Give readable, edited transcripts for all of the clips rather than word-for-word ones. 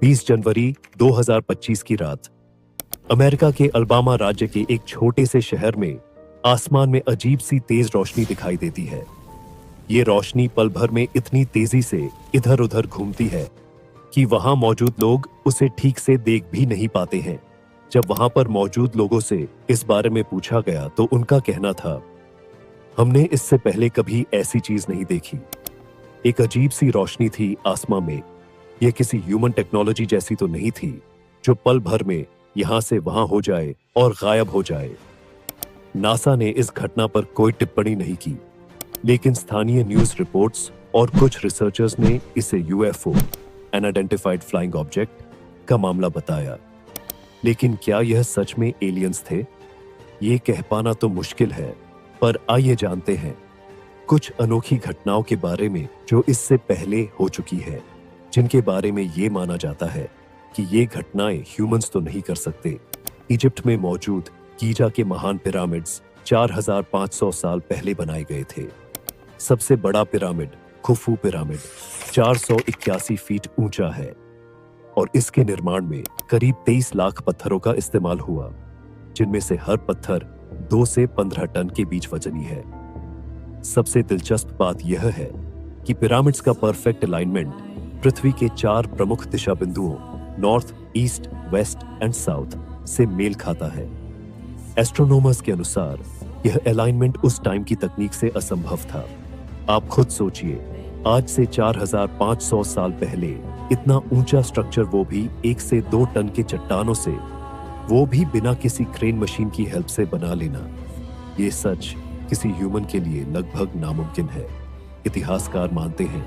20 जनवरी 2025 की रात अमेरिका के अल्बामा राज्य के एक छोटे से शहर में आसमान में अजीब सी तेज रोशनी दिखाई देती है। ये रोशनी पल भर में इतनी तेजी से इधर उधर घूमती है कि वहां मौजूद लोग उसे ठीक से देख भी नहीं पाते हैं। जब वहां पर मौजूद लोगों से इस बारे में पूछा गया तो उनका कहना था, हमने इससे पहले कभी ऐसी चीज नहीं देखी। एक अजीब सी रोशनी थी आसमां में। यह किसी ह्यूमन टेक्नोलॉजी जैसी तो नहीं थी जो पल भर में यहां से वहां हो जाए और गायब हो जाए। नासा ने इस घटना पर कोई टिप्पणी नहीं की, लेकिन स्थानीय न्यूज रिपोर्ट्स और कुछ रिसर्चर्स ने इसे यूएफओ, अनआइडेंटिफाइड फ्लाइंग ऑब्जेक्ट, का मामला बताया। लेकिन क्या यह सच में एलियंस थे? ये कह पाना तो मुश्किल है, पर आइए जानते हैं कुछ अनोखी घटनाओं के बारे में जो इससे पहले हो चुकी है, जिनके बारे में ये माना जाता है कि ये घटनाएं ह्यूमंस तो नहीं कर सकते। इजिप्ट में मौजूद गीजा के महान पिरामिड्स 4500 साल पहले बनाए गए थे। सबसे बड़ा पिरामिड, खुफू पिरामिड, 481 फीट ऊंचा है और इसके निर्माण में करीब 23 लाख पत्थरों का इस्तेमाल हुआ, जिनमें से हर पत्थर 2 से 15 टन के बीच वजनी है। सबसे दिलचस्प बात यह है कि पिरामिड्स का परफेक्ट अलाइनमेंट पृथ्वी के 4 प्रमुख दिशा बिंदुओं north, east, west and south से मेल खाता है। एस्ट्रोनॉमर्स के अनुसार यह अलाइनमेंट उस टाइम की तकनीक से असंभव था। आप खुद सोचिए, आज से 4500 साल पहले इतना ऊंचा स्ट्रक्चर, वो भी 1 से 2 टन के चट्टानों से, वो भी बिना किसी क्रेन मशीन की हेल्प से बना लेना, ये सच किसी ह्यूमन के लिए लगभग नामुमकिन है। इतिहासकार मानते हैं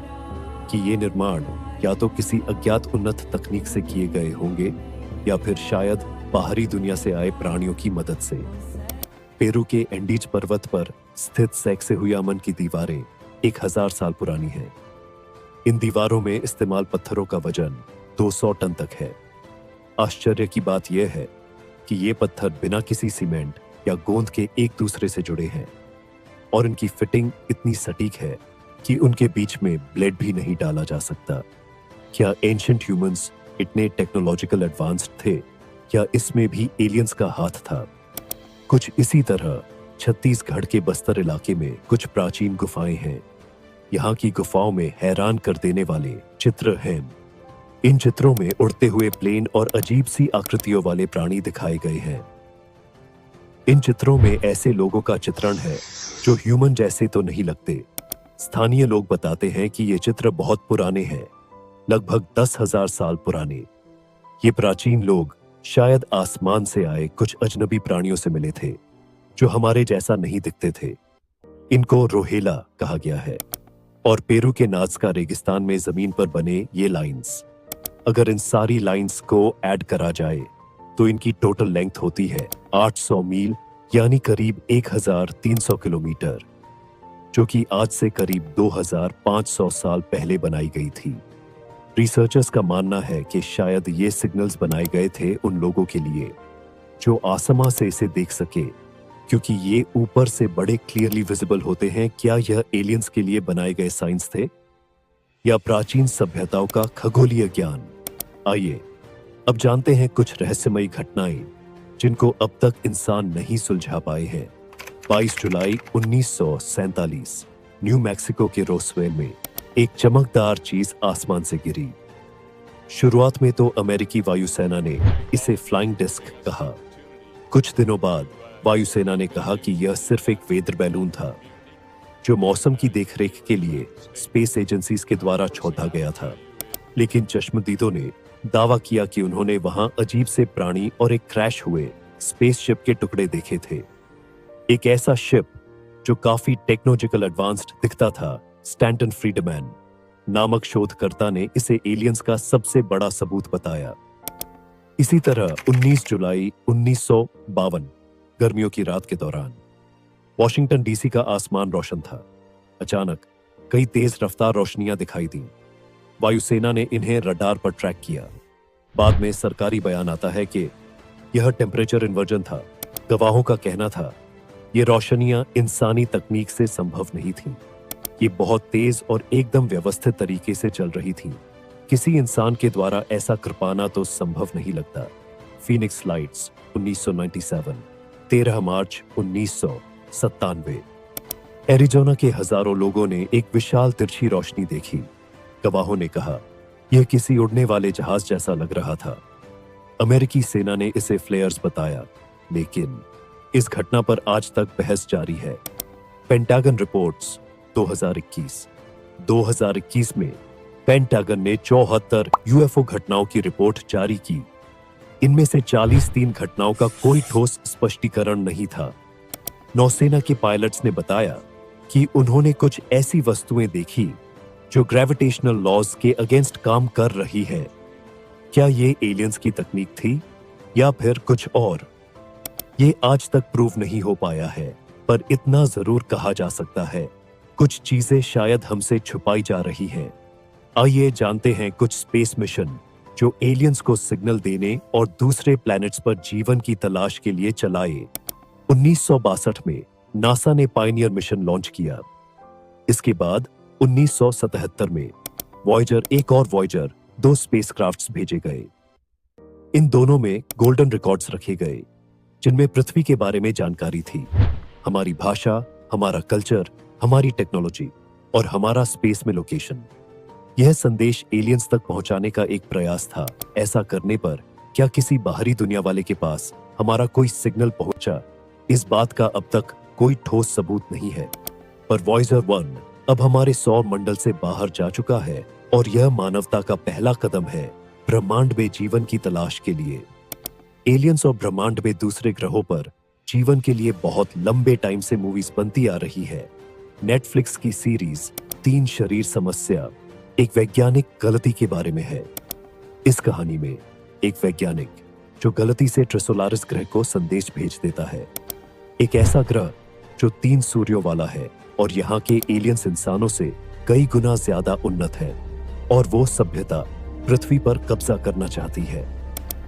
कि ये निर्माण या तो किसी अज्ञात उन्नत तकनीक से किए गए होंगे या फिर शायद बाहरी दुनिया से आए प्राणियों की मदद से। पेरू के एंडीज पर्वत पर स्थित सैक्सेहुयामन की दीवारें 1000 साल पुरानी हैं। इन दीवारों में इस्तेमाल पत्थरों का वजन 200 टन तक है। आश्चर्य की बात यह है कि ये पत्थर बिना किसी सीमेंट या गोंद के एक दूसरे से जुड़े हैं और इनकी फिटिंग इतनी सटीक है कि उनके बीच में ब्लेड भी नहीं डाला जा सकता। क्या एंशिएंट ह्यूमंस इतने टेक्नोलॉजिकल एडवांस्ड थे या इसमें भी एलियंस का हाथ था? कुछ इसी तरह छत्तीसगढ़ के बस्तर इलाके में कुछ प्राचीन गुफाएं हैं। यहाँ की गुफाओं में हैरान कर देने वाले चित्र हैं। इन चित्रों में उड़ते हुए प्लेन और अजीब सी आकृतियों वाले प्राणी दिखाए गए हैं। इन चित्रों में ऐसे लोगों का चित्रण है जो ह्यूमन जैसे तो नहीं लगते। स्थानीय लोग बताते हैं कि ये चित्र बहुत पुराने हैं, लगभग 10,000 साल पुराने। ये प्राचीन लोग शायद आसमान से आए कुछ अजनबी प्राणियों से मिले थे जो हमारे जैसा नहीं दिखते थे। इनको रोहेला कहा गया है। और पेरू के नाज़का रेगिस्तान में जमीन पर बने ये लाइंस, अगर इन सारी लाइंस को ऐड करा जाए तो इनकी टोटल लेंथ होती है 800 मील, यानी करीब 1300 किलोमीटर, जो कि आज से करीब 2500 साल पहले बनाई गई थी। रिसर्चर्स का मानना है कि शायद ये सिग्नल्स बनाए गए थे उन लोगों के लिए जो आसमां से इसे देख सके, क्योंकि ये ऊपर से बड़े क्लियरली विजिबल होते हैं। क्या यह एलियंस के लिए बनाए गए साइंस थे या प्राचीन सभ्यताओं का खगोलीय ज्ञान? आइए अब जानते हैं कुछ रहस्यमयी घटनाएं जिनको अब तक इंसान नहीं सुलझा पाए हैं। 22 जुलाई 1947 न्यू मैक्सिको के रोसवेल में एक चमकदार चीज आसमान से गिरी। शुरुआत में तो अमेरिकी वायुसेना ने इसे फ्लाइंग डिस्क कहा। कुछ दिनों बाद वायुसेना ने कहा कि यह सिर्फ एक वेदर बैलून था जो मौसम की देखरेख के लिए स्पेस एजेंसीज के द्वारा छोड़ा गया था। लेकिन चश्मदीदों ने दावा किया कि उन्होंने वहां अजीब से प्राणी और एक क्रैश हुए स्पेसशिप के टुकड़े देखे थे। एक ऐसा शिप जो काफी टेक्नोलॉजिकल एडवांस्ड दिखता था। स्टैंटन फ्रीडमैन नामक शोधकर्ता ने इसे एलियंस का सबसे बड़ा सबूत बताया। इसी तरह 19 जुलाई 1952 गर्मियों की रात के दौरान वॉशिंगटन डीसी का आसमान रोशन था। अचानक कई तेज रफ्तार रोशनियां दिखाई दी। वायुसेना ने इन्हें रडार पर ट्रैक किया। बाद में सरकारी बयान आता है कि यह टेम्परेचर इन्वर्जन था। गवाहों का कहना था ये रोशनियां इंसानी तकनीक से संभव नहीं थीं। ये बहुत तेज और एकदम व्यवस्थित तरीके से चल रही थीं। किसी इंसान के द्वारा ऐसा कर पाना तो संभव नहीं लगता। फीनिक्स लाइट्स 1997, 13 मार्च 1997। एरिज़ोना के हजारों लोगों ने एक विशाल तिरछी रोशनी देखी। गवाहों ने कहा, यह किसी उड़ने वाले जहाज जैसा लग रहा था। अमेरिकी सेना ने इसे फ्लेयर्स बताया, लेकिन इस घटना पर आज तक बहस जारी है। पेंटागन रिपोर्ट्स 2021 में पेंटागन ने 74 यूएफओ घटनाओं की रिपोर्ट जारी की। इनमें से 43 घटनाओं का कोई ठोस स्पष्टीकरण नहीं था। नौसेना के पायलट्स ने बताया कि उन्होंने कुछ ऐसी वस्तुएं देखी जो ग्रेविटेशनल लॉज के अगेंस्ट काम कर रही है। क्या ये एलियंस की तकनीक थी या फिर कुछ और? ये आज तक प्रूव नहीं हो पाया है, पर इतना जरूर कहा जा सकता है, कुछ चीजें शायद हमसे छुपाई जा रही हैं। आइए जानते हैं कुछ स्पेस मिशन जो एलियंस को सिग्नल देने और दूसरे प्लैनेट्स पर जीवन की तलाश के लिए चलाए। 1962 में नासा ने पायनियर मिशन लॉन्च किया। इसके बाद 1977 में वॉयेजर 1 और वॉयेजर 2 स्पेसक्राफ्ट्स भेजे गए। इन दोनों में गोल्डन रिकॉर्ड्स रखे गए, जिनमें पृथ्वी के बारे में जानकारी थी, हमारी भाषा, हमारा कल्चर, हमारी टेक्नोलॉजी और हमारा स्पेस में लोकेशन। यह संदेश एलियंस तक पहुंचाने का एक प्रयास था। ऐसा करने पर क्या किसी बाहरी दुनिया वाले के पास हमारा कोई सिग्नल पहुंचा, इस बात का अब तक कोई ठोस सबूत नहीं है। पर वॉयेजर 1 अब हमारे सौर मंडल से बाहर जा चुका है और यह मानवता का पहला कदम है ब्रह्मांड में जीवन की तलाश के लिए। एलियंस और ब्रह्मांड में दूसरे ग्रहों पर जीवन के लिए बहुत लंबे टाइम से मूवीज बनती आ रही है। नेटफ्लिक्स की सीरीज 3 शरीर समस्या एक वैज्ञानिक गलती के बारे में है। इस कहानी में एक वैज्ञानिक जो गलती से ट्रिसोलारिस ग्रह को संदेश भेज देता है, एक ऐसा ग्रह जो 3 सूर्यों वाला है और यहाँ के एलियंस इंसानों से कई गुना ज्यादा उन्नत है, और वो सभ्यता पृथ्वी पर कब्जा करना चाहती है।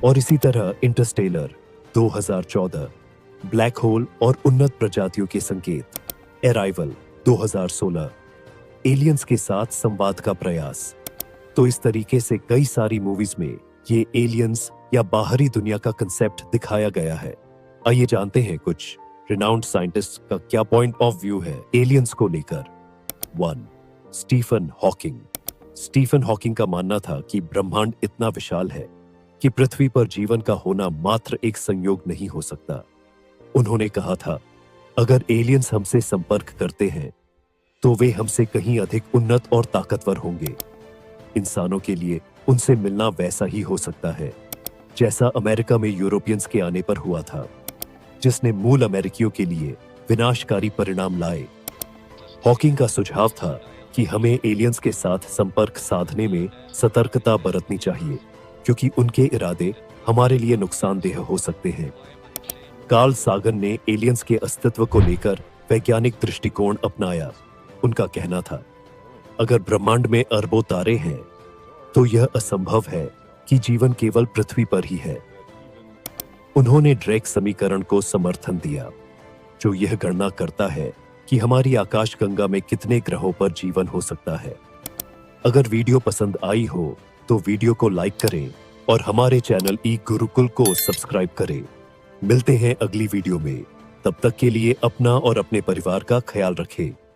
और इसी तरह इंटरस्टेलर 2014, ब्लैक होल और उन्नत प्रजातियों के संकेत, अराइवल 2016, एलियंस के साथ संवाद का प्रयास। तो इस तरीके से कई सारी मूवीज में ये एलियंस या बाहरी दुनिया का कंसेप्ट दिखाया गया है। आइए जानते हैं कुछ रिनाउंड साइंटिस्ट का क्या पॉइंट ऑफ व्यू है एलियंस को लेकर। 1. Stephen Hawking. स्टीफन हॉकिंग का मानना था कि ब्रह्मांड इतना विशाल है कि पृथ्वी पर जीवन का होना मात्र एक संयोग नहीं हो सकता। उन्होंने कहा था, अगर एलियंस हमसे संपर्क करते हैं तो वे हमसे कहीं अधिक उन्नत और ताकतवर होंगे। इंसानों के लिए उनसे मिलना वैसा ही हो सकता है जैसा अमेरिका में यूरोपियंस के आने पर हुआ था, जिसने मूल अमेरिकियों के लिए विनाशकारी परिणाम लाए। हॉकिंग का सुझाव था कि हमें एलियंस के साथ संपर्क साधने में सतर्कता बरतनी चाहिए, क्योंकि उनके इरादे हमारे लिए नुकसानदेह हो सकते हैं। कार्ल सागन ने एलियंस के अस्तित्व को लेकर वैज्ञानिक दृष्टिकोण अपनाया। उनका कहना था, अगर ब्रह्मांड में अरबों तारे हैं तो यह असंभव है कि जीवन केवल पृथ्वी पर ही है। उन्होंने ड्रेक समीकरण को समर्थन दिया, जो यह गणना करता है कि हमारी आकाशगंगा में कितने ग्रहों पर जीवन हो सकता है। अगर वीडियो पसंद आई हो तो वीडियो को लाइक करें और हमारे चैनल ई गुरुकुल को सब्सक्राइब करें। मिलते हैं अगली वीडियो में। तब तक के लिए अपना और अपने परिवार का ख्याल रखें।